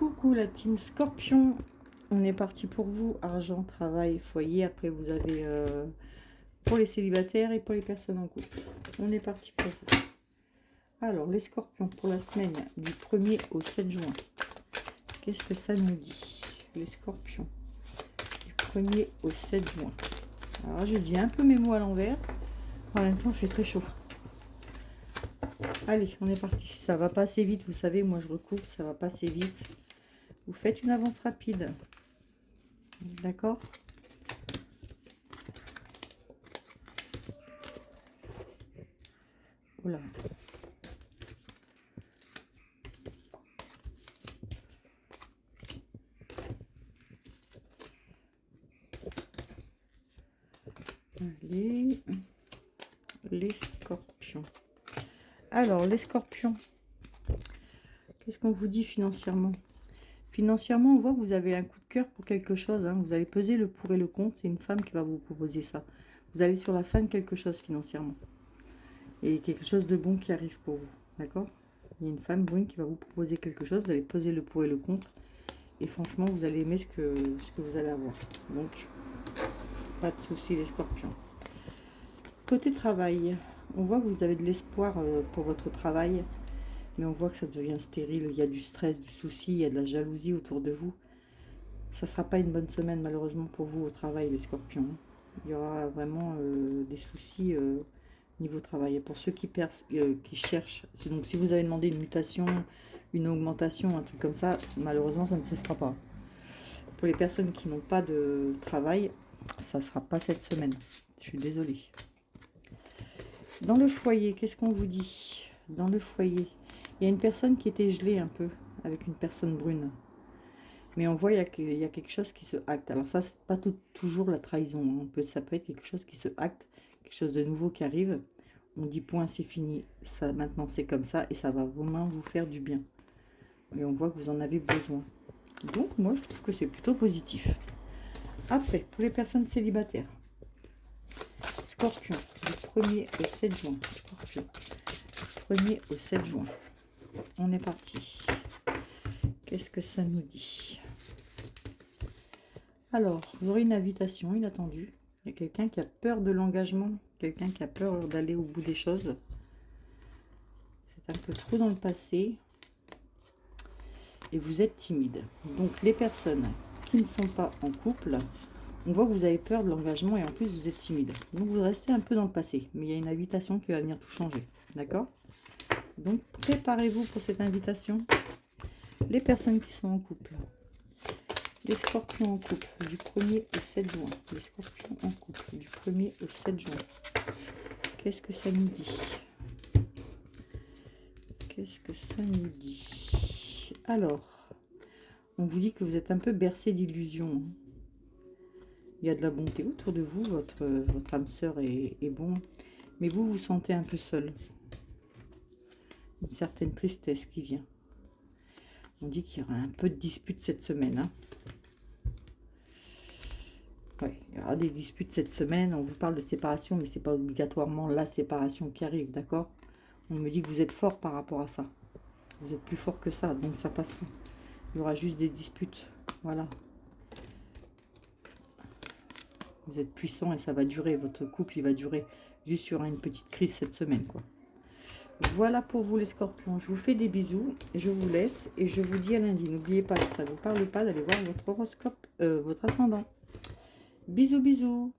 Coucou la team Scorpion, on est parti pour vous, argent, travail, foyer. Après vous avez pour les célibataires et pour les personnes en couple. On est parti pour vous. Alors les Scorpions pour la semaine du 1er au 7 juin. Qu'est-ce que ça nous dit les Scorpions du 1er au 7 juin? Alors je dis un peu mes mots à l'envers, en même temps il fait très chaud. Allez, on est parti. Ça va pas assez vite, vous savez, moi je recouvre, ça va pas assez vite. Vous faites une avance rapide. D'accord? Voilà. Allez, les Scorpions. Alors, les Scorpions, qu'est-ce qu'on vous dit financièrement? Financièrement, on voit que vous avez un coup de cœur pour quelque chose. Hein. Vous allez peser le pour et le contre. C'est une femme qui va vous proposer ça. Vous allez sur la fin de quelque chose financièrement. Et quelque chose de bon qui arrive pour vous. D'accord? Il y a une femme brune qui va vous proposer quelque chose. Vous allez peser le pour et le contre. Et franchement, vous allez aimer ce que vous allez avoir. Donc, pas de souci les Scorpions. Côté travail, on voit que vous avez de l'espoir pour votre travail. Mais on voit que ça devient stérile, il y a du stress, du souci, il y a de la jalousie autour de vous. Ça ne sera pas une bonne semaine malheureusement pour vous au travail les Scorpions. Il y aura vraiment des soucis niveau travail. Et pour ceux qui cherchent, donc si vous avez demandé une mutation, une augmentation, un truc comme ça, malheureusement ça ne se fera pas. Pour les personnes qui n'ont pas de travail, ça ne sera pas cette semaine. Je suis désolée. Dans le foyer, qu'est-ce qu'on vous dit? Dans le foyer, il y a une personne qui était gelée un peu, avec une personne brune. Mais on voit qu'il y a quelque chose qui se acte. Alors ça, c'est pas toujours la trahison. Ça peut être quelque chose qui se acte, quelque chose de nouveau qui arrive. On dit point, c'est fini. Ça, maintenant, c'est comme ça et ça va vraiment vous faire du bien. Et on voit que vous en avez besoin. Donc, moi, je trouve que c'est plutôt positif. Après, pour les personnes célibataires. Scorpion, du 1er au 7 juin. Scorpion, du 1er au 7 juin. On est parti. Qu'est-ce que ça nous dit? Alors, vous aurez une invitation inattendue. Il y a quelqu'un qui a peur de l'engagement, quelqu'un qui a peur d'aller au bout des choses. C'est un peu trop dans le passé. Et vous êtes timide. Donc, les personnes qui ne sont pas en couple, on voit que vous avez peur de l'engagement et en plus, vous êtes timide. Donc, vous restez un peu dans le passé. Mais il y a une invitation qui va venir tout changer. D'accord? Donc, préparez-vous pour cette invitation. Les personnes qui sont en couple. Les Scorpions en couple du 1er au 7 juin. Les Scorpions en couple du 1er au 7 juin. Qu'est-ce que ça nous dit? Qu'est-ce que ça nous dit? Alors, on vous dit que vous êtes un peu bercé d'illusions. Il y a de la bonté autour de vous. Votre âme sœur est bon. Mais vous vous sentez un peu seul. Une certaine tristesse qui vient. On dit qu'il y aura un peu de disputes cette semaine. Hein. Ouais, il y aura des disputes cette semaine. On vous parle de séparation, mais c'est pas obligatoirement la séparation qui arrive, d'accord? On me dit que vous êtes fort par rapport à ça. Vous êtes plus fort que ça, donc ça passera. Il y aura juste des disputes. Voilà. Vous êtes puissant et ça va durer. Votre couple, il va durer. Juste, il y aura une petite crise cette semaine, quoi. Voilà pour vous les Scorpions. Je vous fais des bisous. Je vous laisse et je vous dis à lundi. N'oubliez pas, si ça ne vous parle pas, d'aller voir votre horoscope, votre ascendant. Bisous, bisous.